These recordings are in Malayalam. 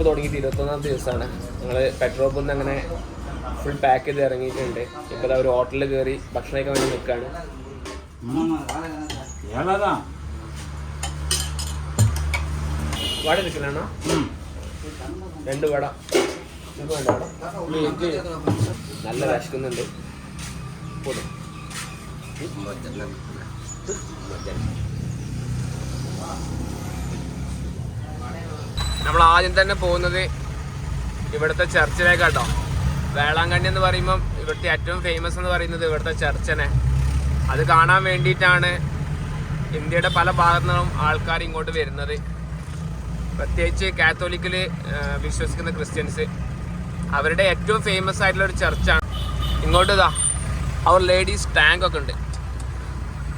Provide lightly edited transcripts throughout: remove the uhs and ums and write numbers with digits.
തുടങ്ങിയിട്ട് 21ാമത്തെ ദിവസമാണ്. ഞങ്ങൾ പെട്രോൾ പമ്പ് അങ്ങനെ ഫുൾ പാക്ക് ചെയ്ത് ഇറങ്ങിയിട്ടുണ്ട്. ഇപ്പോൾ ഒരു ഹോട്ടലിൽ കയറി ഭക്ഷണം കഴിക്കാൻ വേണ്ടി നിൽക്കുകയാണ്. വട എടുക്കലാണോ? 2 വട. ഇത് വേണ്ട വട. നല്ല വിശക്കുന്നുണ്ട്. നമ്മൾ ആദ്യം തന്നെ പോകുന്നത് ഇവിടുത്തെ ചർച്ചിലേക്കാട്ടോ. വേളാങ്കണ്ണി എന്ന് പറയുമ്പം ഇവിടുത്തെ ഏറ്റവും ഫേമസ് എന്ന് പറയുന്നത് ഇവിടുത്തെ ചർച്ചനെ. അത് കാണാൻ വേണ്ടിയിട്ടാണ് ഇന്ത്യയുടെ പല ഭാഗത്തു നിന്നും ആൾക്കാർ ഇങ്ങോട്ട് വരുന്നത്. പ്രത്യേകിച്ച് കാത്തോലിക്കിൽ വിശ്വസിക്കുന്ന ക്രിസ്ത്യൻസ്, അവരുടെ ഏറ്റവും ഫേമസ് ആയിട്ടുള്ള ഒരു ചർച്ചാണ്. ഇങ്ങോട്ട് ഇതാ അവർ ലേഡീസ് ടാങ്ക് ഒക്കെ ഉണ്ട്.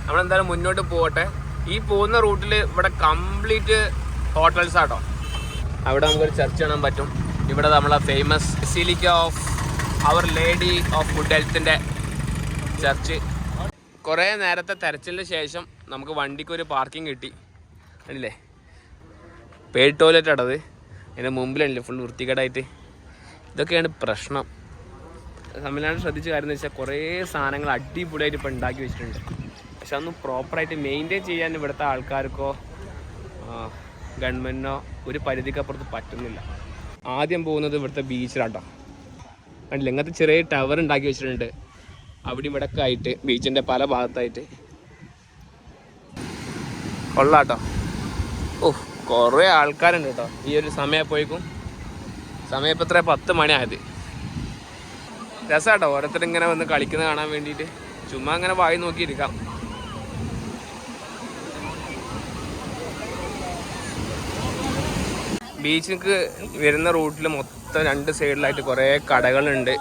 നമ്മളെന്തായാലും മുന്നോട്ട് പോകട്ടെ. ഈ പോകുന്ന റൂട്ടിൽ ഇവിടെ കംപ്ലീറ്റ് ഹോട്ടൽസ് ആട്ടോ. അവിടെ നമുക്കൊരു ചർച്ച് കാണാൻ പറ്റും. ഇവിടെ നമ്മളെ famous basilica of our lady of good ഹെൽത്തിൻ്റെ ചർച്ച്. കുറേ നേരത്തെ തെരച്ചിലിന് ശേഷം നമുക്ക് വണ്ടിക്കൊരു പാർക്കിംഗ് കിട്ടി. അല്ലേ, പെയ്ഡ് ടോയ്ലറ്റ് ആണത്. അതിൻ്റെ മുമ്പിലല്ലേ ഫുൾ വൃത്തികേടായിട്ട്. ഇതൊക്കെയാണ് പ്രശ്നം. തമിഴ്നാട് ശ്രദ്ധിച്ച കാര്യം എന്ന് വെച്ചാൽ കുറേ സാധനങ്ങൾ അടിപൊളിയായിട്ട് ഇപ്പോൾ ഉണ്ടാക്കി വെച്ചിട്ടുണ്ട്. പക്ഷെ അതൊന്നും പ്രോപ്പറായിട്ട് മെയിൻറ്റെയിൻ ചെയ്യാൻ ഇവിടുത്തെ ആൾക്കാർക്കോ ഗവൺമെൻറ്റിനോ ഒരു പരിധിക്കപ്പുറത്ത് പറ്റുന്നില്ല. ആദ്യം പോകുന്നത് ഇവിടുത്തെ ബീച്ചിലാട്ടോ. കണ്ടില്ല, ഇങ്ങനത്തെ ചെറിയ ടവർ ഉണ്ടാക്കി വെച്ചിട്ടുണ്ട് അവിടെ ഇവിടെ ഒക്കെ ആയിട്ട്, ബീച്ചിൻ്റെ പല ഭാഗത്തായിട്ട്. കൊള്ളാട്ടോ. കുറേ ആൾക്കാരുണ്ട് കേട്ടോ ഈ ഒരു സമയപ്പോഴേക്കും. സമയം ഇപ്പോൾ 10 മണി ആയത്. രസമാട്ടോ ഓരോരുത്തരിങ്ങനെ വന്ന് കളിക്കുന്നത് കാണാൻ വേണ്ടിയിട്ട്. ചുമ്മാ അങ്ങനെ വായി നോക്കിയിരിക്കാം. ബീച്ചിലേക്ക് വരുന്ന റൂട്ടിൽ മൊത്തം 2 സൈഡിലായിട്ട് കുറേ കടകളുണ്ട്.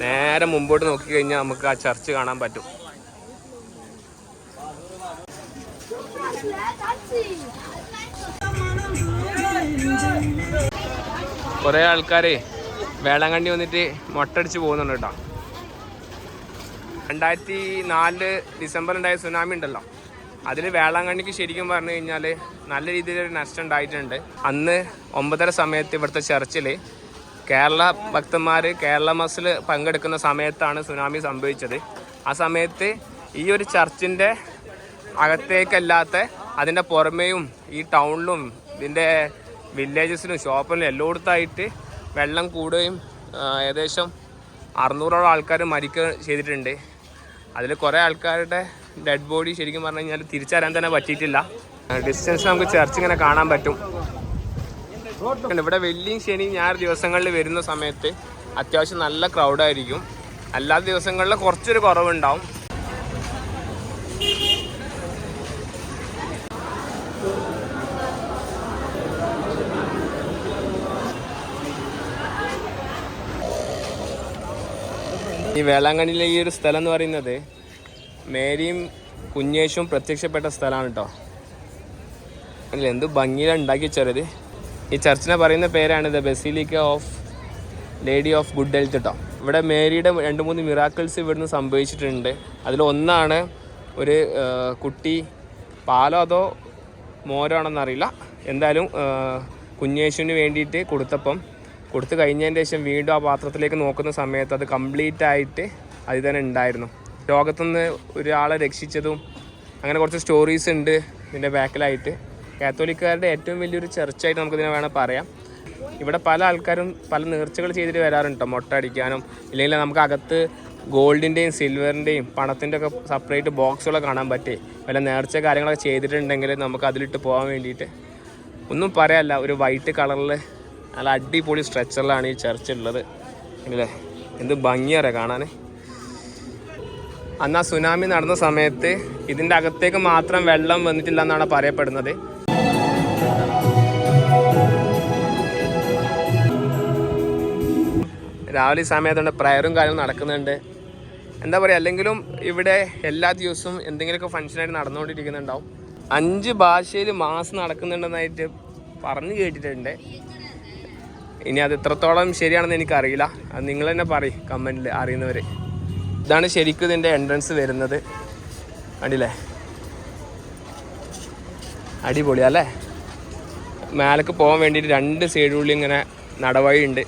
നേരെ മുമ്പോട്ട് നോക്കിക്കഴിഞ്ഞാൽ നമുക്ക് ആ ചർച്ച് കാണാൻ പറ്റും. കുറേ ആൾക്കാർ വേളാങ്കണ്ണി വന്നിട്ട് മൊട്ടടിച്ച് പോകുന്നുണ്ട് കേട്ടോ. 2004 ഡിസംബറിലുണ്ടായ സുനാമി ഉണ്ടല്ലോ, അതിൽ വേളാങ്കണ്ണിക്ക് ശരിക്കും പറഞ്ഞു കഴിഞ്ഞാൽ നല്ല രീതിയിലൊരു നഷ്ടം ഉണ്ടായിട്ടുണ്ട്. അന്ന് 9:30 സമയത്ത് ഇവിടുത്തെ ചർച്ചിൽ കേരള ഭക്തന്മാർ കേരള മസിൽ പങ്കെടുക്കുന്ന സമയത്താണ് സുനാമി സംഭവിച്ചത്. ആ സമയത്ത് ഈ ഒരു ചർച്ചിൻ്റെ അകത്തേക്കല്ലാത്ത അതിൻ്റെ പുറമേയും ഈ ടൗണിലും ഇതിൻ്റെ വില്ലേജസിലും ഷോപ്പിലും എല്ലായിടത്തായിട്ട് വെള്ളം കൂടുകയും ഏകദേശം 600ഓളം ആൾക്കാർ മരിക്കുകയും ചെയ്തിട്ടുണ്ട്. അതിൽ കുറേ ആൾക്കാരുടെ ഡെഡ് ബോഡി ശരിക്കും പറഞ്ഞു കഴിഞ്ഞാൽ തിരിച്ചറിയാൻ തന്നെ പറ്റിയിട്ടില്ല. ഡിസ്റ്റൻസ് നമുക്ക് ചർച്ച് ഇങ്ങനെ കാണാൻ പറ്റും. ഇവിടെ വെള്ളിയും ശനി ഞായർ ദിവസങ്ങളിൽ വരുന്ന സമയത്ത് അത്യാവശ്യം നല്ല ക്രൗഡായിരിക്കും. അല്ലാത്ത ദിവസങ്ങളിൽ കുറച്ചൊരു കുറവുണ്ടാവും. ഈ വേളാങ്കണ്ണിയിലെ ഈ ഒരു സ്ഥലം എന്ന് പറയുന്നത് മേരിയും കുഞ്ഞേശും പ്രത്യക്ഷപ്പെട്ട സ്ഥലമാണ് കേട്ടോ. അല്ല, എന്ത് ഭംഗിയിലാണ് ഉണ്ടാക്കി വെച്ചത്. ഈ ചർച്ചിനെ പറയുന്ന പേരാണ് the basilica of lady of good health കേട്ടോ. ഇവിടെ മേരിയുടെ 2-3 മിറാക്കിൾസ് ഇവിടുന്ന് സംഭവിച്ചിട്ടുണ്ട്. അതിലൊന്നാണ് ഒരു കുട്ടി പാലോ അതോ മോരോ ആണെന്നറിയില്ല, എന്തായാലും കുഞ്ഞേശുവിന് വേണ്ടിയിട്ട് കൊടുത്തു കഴിഞ്ഞതിന് ശേഷം വീണ്ടും ആ പാത്രത്തിലേക്ക് നോക്കുന്ന സമയത്ത് അത് കംപ്ലീറ്റ് ആയിട്ട് അതിൽ തന്നെ ഉണ്ടായിരുന്നു. ലോകത്തുനിന്ന് ഒരാളെ രക്ഷിച്ചതും അങ്ങനെ കുറച്ച് സ്റ്റോറീസ് ഉണ്ട് ഇതിൻ്റെ ബാക്കിലായിട്ട്. കാത്തോലിക്കാരുടെ ഏറ്റവും വലിയൊരു ചർച്ചായിട്ട് നമുക്കിതിനെ വേണം പറയാം. ഇവിടെ പല ആൾക്കാരും പല നേർച്ചകൾ ചെയ്തിട്ട് വരാറുണ്ട്. മുട്ട അടിക്കാനും ഇല്ലെങ്കിൽ നമുക്ക് അകത്ത് ഗോൾഡിൻ്റെയും സിൽവറിൻ്റെയും പണത്തിൻ്റെ ഒക്കെ സെപ്പറേറ്റ് ബോക്സുകളൊക്കെ കാണാൻ പറ്റി. വല്ല നേർച്ച കാര്യങ്ങളൊക്കെ ചെയ്തിട്ടുണ്ടെങ്കിൽ നമുക്ക് അതിലിട്ട് പോകാൻ വേണ്ടിയിട്ട് ഒന്നും പറയാനല്ല. ഒരു വൈറ്റ് കളറിൽ നല്ല അടിപൊളി സ്ട്രെച്ചറിലാണ് ഈ ചർച്ച് ഉള്ളത്. അല്ലേ, എന്ത് ഭംഗിയാറേ കാണാൻ. അന്ന് ആ സുനാമി നടന്ന സമയത്ത് ഇതിൻ്റെ അകത്തേക്ക് മാത്രം വെള്ളം വന്നിട്ടില്ല എന്നാണ് പറയപ്പെടുന്നത്. രാവിലെ സമയത്തുണ്ട് പ്രയറും കാര്യങ്ങളും നടക്കുന്നുണ്ട്. എന്താ പറയുക, അല്ലെങ്കിലും ഇവിടെ എല്ലാ ദിവസവും എന്തെങ്കിലുമൊക്കെ ഫംഗ്ഷനായിട്ട് നടന്നുകൊണ്ടിരിക്കുന്നുണ്ടാവും. 5 ഭാഷയിൽ മാസ് നടക്കുന്നുണ്ടെന്നായിട്ട് പറഞ്ഞു കേട്ടിട്ടുണ്ട്. ഇനി അത് എത്രത്തോളം ശരിയാണെന്ന് എനിക്കറിയില്ല. അത് നിങ്ങൾ തന്നെ പറയും കമൻറ്റിൽ അറിയുന്നവർ. ഇതാണ് ശരിക്കും ഇതിൻ്റെ എൻട്രൻസ് വരുന്നത്. കണ്ടില്ലേ, അടിപൊളിയല്ലേ. മേലേക്ക് പോകാൻ വേണ്ടിയിട്ട് 2 സൈഡിലുള്ളിൽ ഇങ്ങനെ നടവഴി ഉണ്ട്.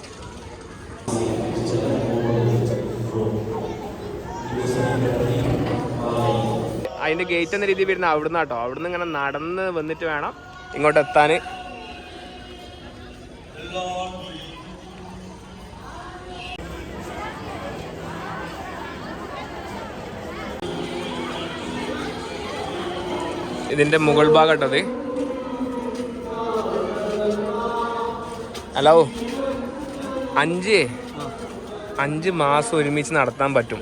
അതിൻ്റെ ഗേറ്റ് എന്ന രീതിയിൽ വരുന്ന അവിടുന്ന് കേട്ടോ. അവിടുന്ന് ഇങ്ങനെ നടന്ന് വന്നിട്ട് വേണം ഇങ്ങോട്ട് എത്താൻ. ഇതിൻ്റെ മുകൾ ഭാഗം കേട്ടത്. ഹലോ, 5 മാസം ഒരുമിച്ച് നടത്താൻ പറ്റും.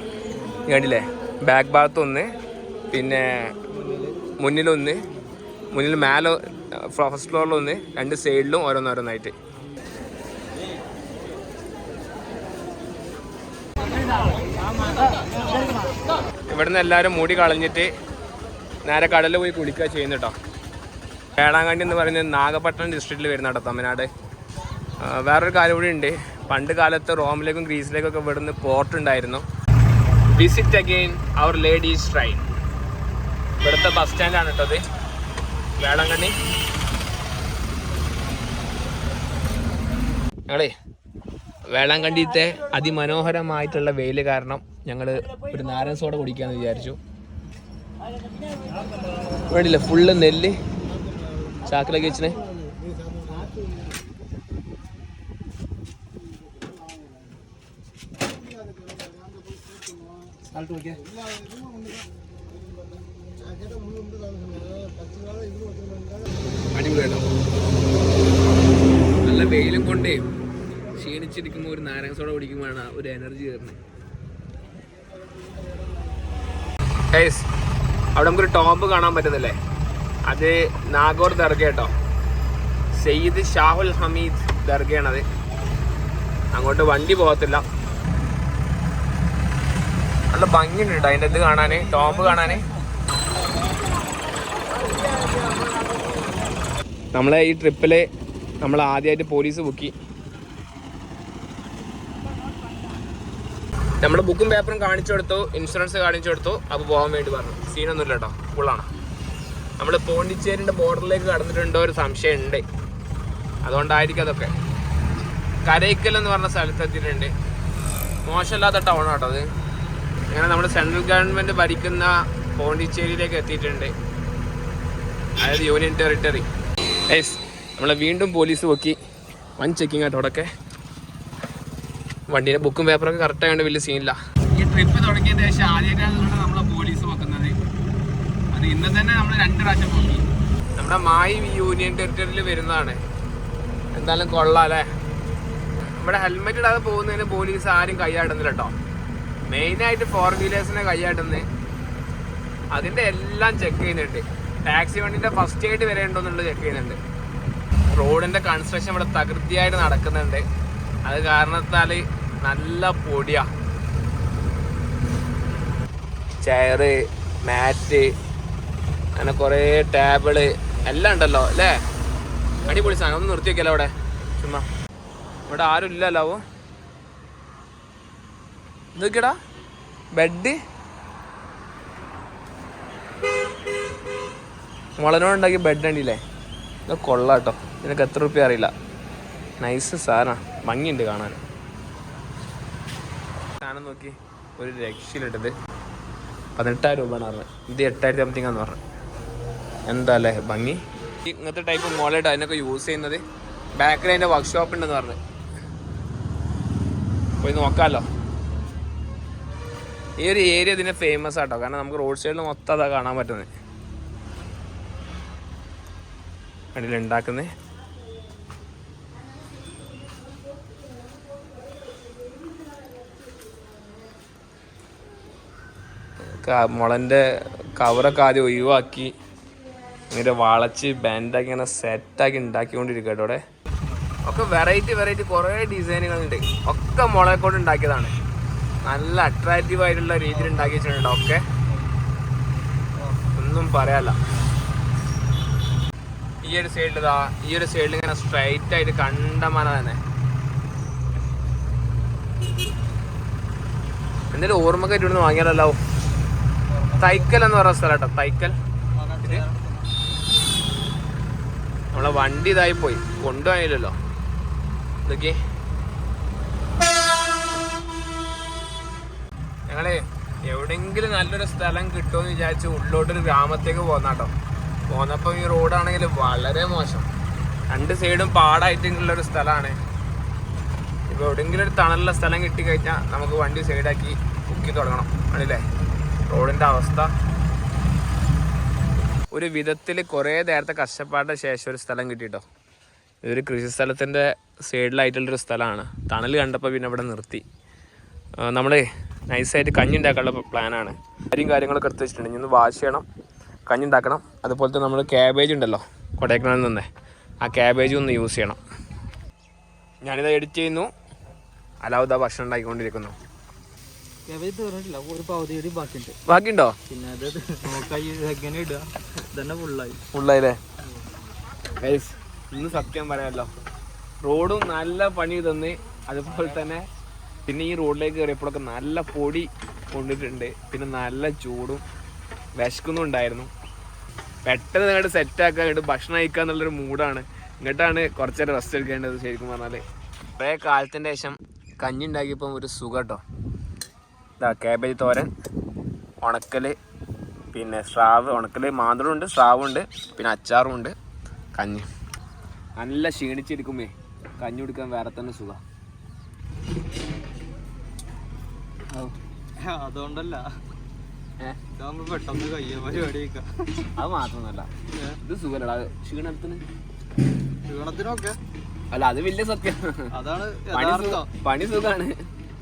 കണ്ടില്ലേ, ബാക്ക് ഭാഗത്തൊന്ന്, പിന്നെ മുന്നിൽ മേലെ ഫസ്റ്റ് ഫ്ലോറിലൊന്ന്, 2 സൈഡിലും ഓരോന്നോരോന്നായിട്ട്. ഇവിടുന്ന് എല്ലാവരും മൂടി കളഞ്ഞിട്ട് നേരെ കടലിൽ പോയി കുളിക്കുക ചെയ്യുന്നു കേട്ടോ. വേളാങ്കണ്ണി എന്ന് പറയുന്നത് നാഗപട്ടണം ഡിസ്ട്രിക്റ്റിൽ വരുന്ന കേട്ടോ, തമിഴ്നാട്. വേറൊരു കാര്യം കൂടി ഉണ്ട്. പണ്ട് കാലത്ത് റോമിലേക്കും ഗ്രീസിലേക്കൊക്കെ ഇവിടുന്ന് പോർട്ട് ഉണ്ടായിരുന്നു. വിസിറ്റ് അഗെയിൻ അവർ ലേഡീസ് ട്രെയിൻ. ഇവിടുത്തെ ബസ് സ്റ്റാൻഡാണ് കേട്ടോ അത്, വേളാങ്കണ്ണി. ഞങ്ങളേ വേളാങ്കണ്ണിത്തെ അതിമനോഹരമായിട്ടുള്ള വെയിൽ കാരണം ഞങ്ങൾ ഒരു നാരൻ സോഡ കുടിക്കാമെന്ന് വിചാരിച്ചു. വേണ്ടില്ല, ഫുള്ള് നെല്ല് ചാക്കിലൊക്കെ വെച്ചിനെ. അടിപൊളിയാട്ടോ. നല്ല വെയിലും കൊണ്ടേ ക്ഷീണിച്ചിരിക്കുമ്പോൾ ഒരു നാരങ്ങ സോഡ കുടിക്കുമ്പോഴാണ് ഒരു എനർജി കയറുന്നത്. അവിടെ നമുക്കൊരു ടോംബ് കാണാൻ പറ്റുന്നില്ലേ, അത് നാഗോർ ദർഗ കേട്ടോ. സയ്യിദ് ഷാഹുൽ ഹമീദ് ദർഗയാണത്. അങ്ങോട്ട് വണ്ടി പോകത്തില്ല. നല്ല ഭംഗിയുണ്ട് കേട്ടോ അതിൻ്റെ ഇത് കാണാൻ, ടോംബ് കാണാൻ. നമ്മളെ ഈ ട്രിപ്പിൽ നമ്മൾ ആദ്യമായിട്ട് പോലീസ് ബുക്കി. നമ്മൾ ബുക്കും പേപ്പറും കാണിച്ചു കൊടുത്തു, ഇൻഷുറൻസ് കാണിച്ചു കൊടുത്തു. അപ്പോൾ പോകാൻ വേണ്ടി പറഞ്ഞു. സീനൊന്നുമില്ല കേട്ടോ, ഫുള്ളാണ്. നമ്മൾ പോണ്ടിച്ചേരിൻ്റെ ബോർഡറിലേക്ക് കടന്നിട്ടുണ്ടോ ഒരു സംശയം ഉണ്ട്. അതുകൊണ്ടായിരിക്കും അതൊക്കെ. കരൈക്കൽ എന്ന് പറഞ്ഞ സ്ഥലത്തെത്തിയിട്ടുണ്ട്. മോശമില്ലാത്ത ടൗൺ കേട്ടോ അത്. അങ്ങനെ നമ്മൾ സെൻട്രൽ ഗവൺമെൻറ് ഭരിക്കുന്ന പോണ്ടിച്ചേരിയിലേക്ക് എത്തിയിട്ടുണ്ട്, അതായത് യൂണിയൻ ടെറിട്ടറി. നമ്മളെ വീണ്ടും പോലീസ് നോക്കി. 1 ചെക്കിങ് ആട്ടോ അവിടെയൊക്കെ. വണ്ടീൻ്റെ ബുക്കും പേപ്പറൊക്കെ കറക്റ്റായതുകൊണ്ട് വലിയ സീനില്ല. ഈ ട്രിപ്പ് തുടങ്ങിയതിന് ശേഷം ആദ്യമായിട്ടാണ് നമ്മളെ പോലീസ് വെക്കുന്നത്. അത് ഇന്ന് തന്നെ നമ്മൾ 2 പ്രാവശ്യം പോയി. നമ്മുടെ മായി യൂണിയൻ ടെറിട്ടറിയിൽ വരുന്നതാണ്. എന്തായാലും കൊള്ളാം അല്ലേ. നമ്മുടെ ഹെൽമെറ്റ് ഇടാതെ പോകുന്നതിന് പോലീസ് ആരും കൈയാടുന്നില്ല കേട്ടോ. മെയിനായിട്ട് 4 വീലേഴ്സിനെ കൈയാടുന്നത്. അതിൻ്റെ എല്ലാം ചെക്ക് ചെയ്യുന്നുണ്ട്. ടാക്സി വണ്ടിൻ്റെ ഫസ്റ്റ് എയ്ഡ് വരെ ഉണ്ടോയെന്നുള്ളത് ചെക്ക് ചെയ്യുന്നുണ്ട്. റോഡിൻ്റെ കൺസ്ട്രക്ഷൻ ഇവിടെ തകൃതിയായിട്ട് നടക്കുന്നുണ്ട്. അത് കാരണത്താൽ നല്ല പൊടിയാ. ചെയറ്, മാറ്റ്, അങ്ങനെ കുറേ ടേബിള് എല്ലാം ഉണ്ടല്ലോ അല്ലേ. അടിപൊളി സാധനം. ഒന്ന് നിർത്തി വെക്കല്ലോ അവിടെ ചുമ്മാ. ഇവിടെ ആരും ഇല്ലല്ലോ. ഇതൊക്കെടാ ബെഡ് മുളനോടുണ്ടാക്കിയ ബെഡ് ഉണ്ടല്ലേ. ഇത് കൊള്ളാട്ടോ. ഇതിനൊക്കെ എത്ര റുപ്യ അറിയില്ല. നൈസ് സാധനമാണ്, ഭംഗിയുണ്ട് കാണാൻ. സാധനം നോക്കി ഒരു രക്ഷയിലിട്ടത് 18,000 രൂപയാണ് പറഞ്ഞത്. ഇത് 8,000 സംതിങ്ങാന്ന് പറഞ്ഞു. എന്താ അല്ലേ ഭംഗി. ഇങ്ങനത്തെ ടൈപ്പ് മോളായിട്ട് അതിനൊക്കെ യൂസ് ചെയ്യുന്നത്. ബാക്കിൽ അതിൻ്റെ വർക്ക്ഷോപ്പ് ഉണ്ടെന്ന് പറഞ്ഞു. പോയി നോക്കാമല്ലോ. ഈ ഒരു ഏരിയ ഇതിന് ഫേമസ് ആട്ടോ. കാരണം നമുക്ക് റോഡ് സൈഡിൽ മൊത്തം അതാ കാണാൻ പറ്റുന്നത്. അതിലുണ്ടാക്കുന്നത് മുളൻ്റെ കവറൊക്കെ ആദ്യം ഒഴിവാക്കി ഇങ്ങനെ വളച്ച് ബാൻഡാക്കി ഇങ്ങനെ സെറ്റാക്കി ഉണ്ടാക്കിക്കൊണ്ടിരിക്കുക കേട്ടോ. അവിടെ ഒക്കെ വെറൈറ്റി കുറേ ഡിസൈനുകളുണ്ട്. ഒക്കെ മുളയെ കൊണ്ട് ഉണ്ടാക്കിയതാണ്. നല്ല അട്രാക്റ്റീവ് ആയിട്ടുള്ള രീതിയിൽ ഉണ്ടാക്കി വെച്ചിട്ടുണ്ട്. ഒക്കെ ഒന്നും പറയാല്ല. ഈ ഒരു സൈഡിൽ ഇങ്ങനെ സ്ട്രൈറ്റ് ആയിട്ട് കണ്ടമാന തന്നെ. എന്തെങ്കിലും ഓർമ്മക്കായിട്ട് ഇവിടുന്ന് വാങ്ങിയാലോ. തൈക്കൽ എന്ന് പറയുന്ന സ്ഥലം കേട്ടോ. തൈക്കൽ നമ്മളെ വണ്ടി ഇതായി പോയി, കൊണ്ടുപോയില്ലല്ലോ. ഇതൊക്കെ ഞങ്ങള് എവിടെയെങ്കിലും നല്ലൊരു സ്ഥലം കിട്ടുമെന്ന് വിചാരിച്ച് ഉള്ളോട്ടൊരു ഗ്രാമത്തേക്ക് പോന്നാട്ടോ. പോന്നപ്പോൾ ഈ റോഡാണെങ്കിൽ വളരെ മോശം, 2 സൈഡും പാടായിട്ടുള്ളൊരു സ്ഥലമാണ്. ഇപ്പോൾ എവിടെയെങ്കിലും ഒരു തണലുള്ള സ്ഥലം കിട്ടിക്കഴിഞ്ഞാൽ നമുക്ക് വണ്ടി സൈഡാക്കി കുക്കി തുടങ്ങണം. ആണല്ലേ റോഡിൻ്റെ അവസ്ഥ. ഒരു വിധത്തിൽ കുറേ നേരത്തെ കഷ്ടപ്പാടിൻ്റെ ശേഷം ഒരു സ്ഥലം കിട്ടിയിട്ടോ. ഇതൊരു കൃഷി സ്ഥലത്തിൻ്റെ സൈഡിലായിട്ടുള്ളൊരു സ്ഥലമാണ്. തണൽ കണ്ടപ്പോൾ പിന്നെ ഇവിടെ നിർത്തി. നമ്മൾ നൈസായിട്ട് കഞ്ഞി ഉണ്ടാക്കാനുള്ള പ്ലാനാണ്. കാര്യങ്ങളൊക്കെ എടുത്ത് വെച്ചിട്ടുണ്ട്. ഇനി ഒന്ന് വാഷ് ചെയ്യണം, കഞ്ഞി ഉണ്ടാക്കണം. അതുപോലത്തെ നമ്മൾ ക്യാബേജ് ഉണ്ടല്ലോ കൊടൈക്കനാലിൽ നിന്ന്, ആ ക്യാബേജ് ഒന്ന് യൂസ് ചെയ്യണം. ഞാനിത് എഡിറ്റ് ചെയ്യുന്നു, അലാവുദ ഭക്ഷണം ഉണ്ടാക്കിക്കൊണ്ടിരിക്കുന്നു. ബാക്കിയുണ്ടോ? ഫുള്ളായില്ലേ? ഇന്ന് സത്യം പറയാമല്ലോ, റോഡും നല്ല പണി തന്ന്. അതുപോലെ തന്നെ പിന്നെ ഈ റോഡിലേക്ക് കയറിയപ്പോഴൊക്കെ നല്ല പൊടി കൊണ്ടിട്ടുണ്ട്. പിന്നെ നല്ല ചൂടും വിശക്കൊന്നും ഉണ്ടായിരുന്നു. പെട്ടെന്ന് ഇങ്ങോട്ട് സെറ്റാക്കാൻ, ഇങ്ങോട്ട് ഭക്ഷണം കഴിക്കുക എന്നുള്ളൊരു മൂഡാണ്. ഇങ്ങോട്ടാണ് കുറച്ച് നേരം റെസ്റ്റ് എടുക്കേണ്ടത്. ശരിക്കും പറഞ്ഞാൽ കുറേ കാലത്തിൻ്റെ ശേഷം കഞ്ഞി ഉണ്ടാക്കിയപ്പം ഒരു സുഖം കേട്ടോ. ഇതാ ക്യാബേജ് തോരൻ, ഉണക്കൽ, പിന്നെ സ്രാവ്. ഉണക്കൽ മാന്തളും ഉണ്ട്, സ്രാവും ഉണ്ട്, പിന്നെ അച്ചാറും ഉണ്ട്, കഞ്ഞി. നല്ല ക്ഷീണിച്ചിരിക്കുമേ കഞ്ഞി കുടിക്കാൻ വേറെ തന്നെ സുഖം. അതുകൊണ്ടല്ല, പെട്ടെന്ന് കയ്യ പരിപാടി. അത് മാത്രമൊന്നുമല്ല, ഇത് സുഖമല്ല ക്ഷീണത്തിനൊക്കെ. അല്ല അത് വലിയ സത്യം. അതാണ് പണി സുഖാണ്.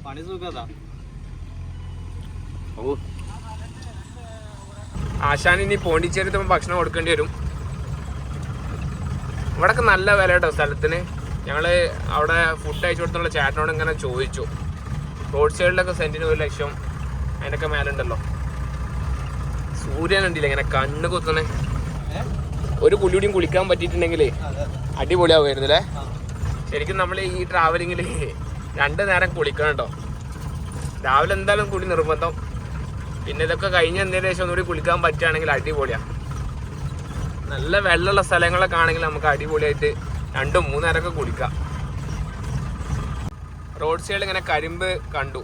പണി സുഖതാ. ഓ ആശാൻ ഇനി പോണ്ടിച്ചേരി ഭക്ഷണം കൊടുക്കേണ്ടി വരും. ഇവിടൊക്കെ നല്ല വില കേട്ടോ സ്ഥലത്തിന്. ഞങ്ങള് അവിടെ ഫുഡ് അയച്ചു കൊടുത്തുള്ള ചേട്ടനോട് ഇങ്ങനെ ചോദിച്ചു. റോഡ് സൈഡിലൊക്കെ സെന്റിന് 1 ലക്ഷം, അതിനൊക്കെ മേലുണ്ടല്ലോ. സൂര്യൻ ഉണ്ടല്ലേ ഇങ്ങനെ കണ്ണ് കുത്തണേ. ഒരു കുളിയും കുളിക്കാൻ പറ്റിയിട്ടുണ്ടെങ്കിലേ അടിപൊളിയാവുമായിരുന്നല്ലേ. ശരിക്കും നമ്മൾ ഈ ട്രാവലിങ്ങിൽ 2 നേരം കുളിക്കണം കേട്ടോ. രാവിലെ എന്തായാലും കുളി നിർബന്ധം. പിന്നെ ഇതൊക്കെ കഴിഞ്ഞ എന്തെങ്കിലും ശേഷം ഒന്നുകൂടി കുളിക്കാൻ പറ്റുകയാണെങ്കിൽ അടിപൊളിയാണ്. നല്ല വെള്ളമുള്ള സ്ഥലങ്ങളൊക്കെ ആണെങ്കിൽ നമുക്ക് അടിപൊളിയായിട്ട് 2-3 നേരമൊക്കെ കുളിക്കാം. റോഡ് സൈഡിൽ ഇങ്ങനെ കരിമ്പ് കണ്ടു.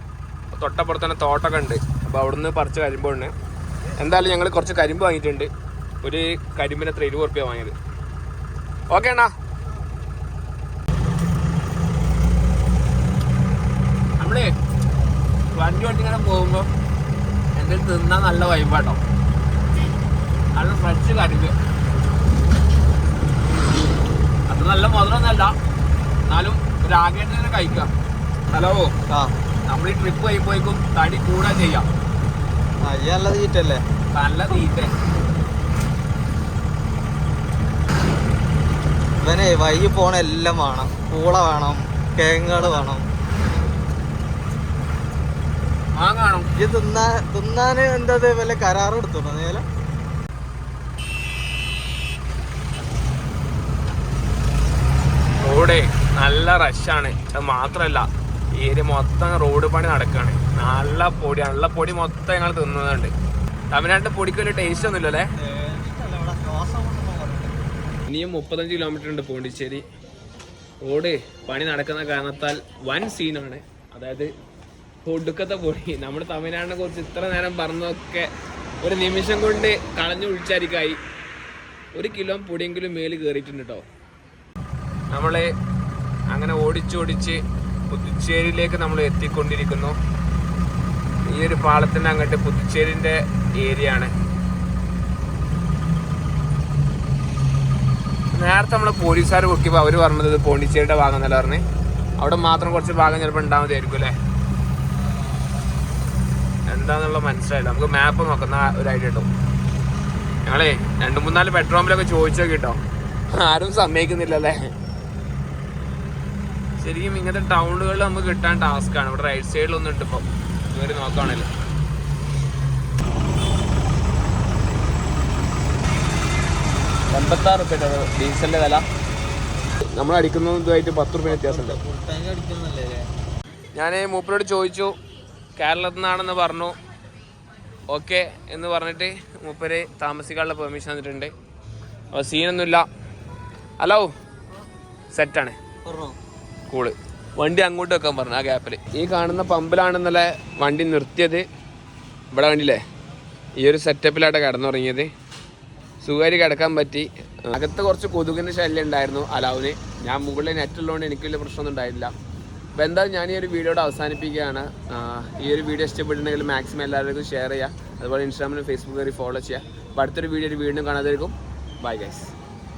തൊട്ടപ്പുറത്ത് തന്നെ തോട്ടമൊക്കെ ഉണ്ട്. അപ്പോൾ അവിടുന്ന് പറിച്ച കരിമ്പാണ്. എന്തായാലും ഞങ്ങൾ കുറച്ച് കരിമ്പ് വാങ്ങിയിട്ടുണ്ട്. ഒരു കരിമ്പിന് എത്ര 20 റുപ്യ വാങ്ങിയത്. ഓക്കെ അണ്ണാ. നമ്മളേ വണ്ടി ഇങ്ങനെ പോകുമ്പോൾ എന്തെങ്കിലും തിന്നാൻ നല്ല വൈബാട്ടോ. നല്ല ഫ്രഷ് കരിമ്പ്. അത് നല്ല മധുരമൊന്നുമല്ല, എന്നാലും ഒരു ആഗ്രഹത്തിൽ തന്നെ കഴിക്കാം. ഹലോ, നമ്മൾ ഈ ട്രിപ്പ് കഴിയുമ്പോഴേക്കും തടി കൂടാ ചെയ്യാം. നല്ല തീറ്റല്ലേ? നല്ല തീറ്റ. ഇവനെ വൈകി പോണ എല്ലാം വേണം. പൂള വേണം, കിഴങ്ങുകൾ വേണം. ഇത് തിന്നാന് എന്താ വല്ല കരാറ് എടുത്തോട്ടോ നേരെ? റോഡ് നല്ല റഷാണ്. അത് മാത്രമല്ല ഏരിയ മൊത്തം റോഡ് പണി നടക്കുകയാണ്. നല്ല പൊടി മൊത്തം ഞങ്ങൾ തിന്നുന്നുണ്ട്. തമിഴ്നാട്ടിലെ പൊടിക്ക് വലിയ ടേസ്റ്റ് ഒന്നും ഇല്ലല്ലേ? ഇനിയും 35 കിലോമീറ്റർ ഉണ്ട് പോണ്ടിച്ചേരി. റോഡ് പണി നടക്കുന്ന കാരണത്താൽ വൻ സീനാണ്. അതായത് ഒടുക്കത്തെ പൊടി. നമ്മൾ തമിഴ്നാടിനെ കുറിച്ച് ഇത്ര നേരം പറഞ്ഞതൊക്കെ ഒരു നിമിഷം കൊണ്ട് കളഞ്ഞു ഒഴിച്ചായിരിക്കായി. 1 കിലോ പൊടിയെങ്കിലും മേല് കയറിയിട്ടുണ്ട് കേട്ടോ. നമ്മൾ അങ്ങനെ ഓടിച്ചോടിച്ച് പുതുച്ചേരിയിലേക്ക് നമ്മൾ എത്തിക്കൊണ്ടിരിക്കുന്നു. ഈ ഒരു പാളത്തിൻ്റെ അങ്ങോട്ട് പുതുച്ചേരിൻ്റെ ഏരിയ ആണ്. നേരത്തെ നമ്മളെ പോലീസുകാർ പൊക്കിയപ്പോൾ അവർ പറഞ്ഞത് ഇത് പോണ്ടിച്ചേരിയുടെ ഭാഗം എന്നല്ല പറഞ്ഞ്. അവിടെ മാത്രം കുറച്ച് ഭാഗം ചിലപ്പോൾ ഉണ്ടാവുന്നതായിരിക്കും അല്ലേ? എന്താന്നുള്ള മനസ്സിലായില്ല. നമുക്ക് മാപ്പ് നോക്കുന്ന ഒരു ഐഡിയ കിട്ടും. ഞങ്ങളേ 2-3-4 പെട്രോൾ പമ്പിലൊക്കെ ചോദിച്ചോ കേട്ടോ, ആരും സമ്മതിക്കുന്നില്ലല്ലേ. ശരിക്കും ഇങ്ങനത്തെ ടൗണുകളിൽ നമുക്ക് കിട്ടാൻ ടാസ്ക്കാണ്. ഇവിടെ റൈറ്റ് സൈഡിലൊന്നും ഉണ്ട്. ഇപ്പം കയറി നോക്കുകയാണല്ലോ. ₹86 ഡീസലിന്റെ വില. നമ്മൾ അടിക്കുന്ന ഇതുമായിട്ട് 10 രൂപ വ്യത്യാസമുണ്ട്. ഞാൻ മൂപ്പരോട് ചോദിച്ചു, കേരളത്തിൽ നിന്നാണെന്ന് പറഞ്ഞു. ഓക്കെ എന്ന് പറഞ്ഞിട്ട് മൂപ്പര് താമസിക്കാനുള്ള പെർമിഷൻ തന്നിട്ടുണ്ട്. അപ്പോൾ സീനൊന്നുമില്ല. ഹലോ സെറ്റാണ് കൂള്. വണ്ടി അങ്ങോട്ട് വെക്കാൻ പറഞ്ഞു ആ ഗ്യാപ്പിൽ. ഈ കാണുന്ന പമ്പിലാണ് ഇന്നലെ വണ്ടി നിർത്തിയത്. ഇവിടെ കണ്ടില്ലേ ഈ ഒരു സെറ്റപ്പിലായിട്ട് കിടന്നുറങ്ങിയത്. സുഖമായിട്ട് കിടക്കാൻ പറ്റി. അകത്ത് കുറച്ച് കൊതുകിൻ്റെ ശല്യം ഉണ്ടായിരുന്നു അലാവിന്. ഞാൻ മുകളിൽ നെറ്റുള്ളതുകൊണ്ട് എനിക്ക് വലിയ പ്രശ്നമൊന്നും ഉണ്ടായിട്ടില്ല. അപ്പോൾ എന്തായാലും ഞാൻ ഈ ഒരു വീഡിയോയുടെ അവസാനിപ്പിക്കുകയാണ്. ഈ ഒരു വീഡിയോ ഇഷ്ടപ്പെട്ടിട്ടുണ്ടെങ്കിൽ മാക്സിമം എല്ലാവർക്കും ഷെയർ ചെയ്യുക. അതുപോലെ ഇൻസ്റ്റാഗ്രാമിലും ഫേസ്ബുക്ക് വഴി ഫോളോ ചെയ്യുക. അപ്പോൾ അടുത്തൊരു വീഡിയോ വീണ്ടും കാണാതായിരിക്കും. Bye guys.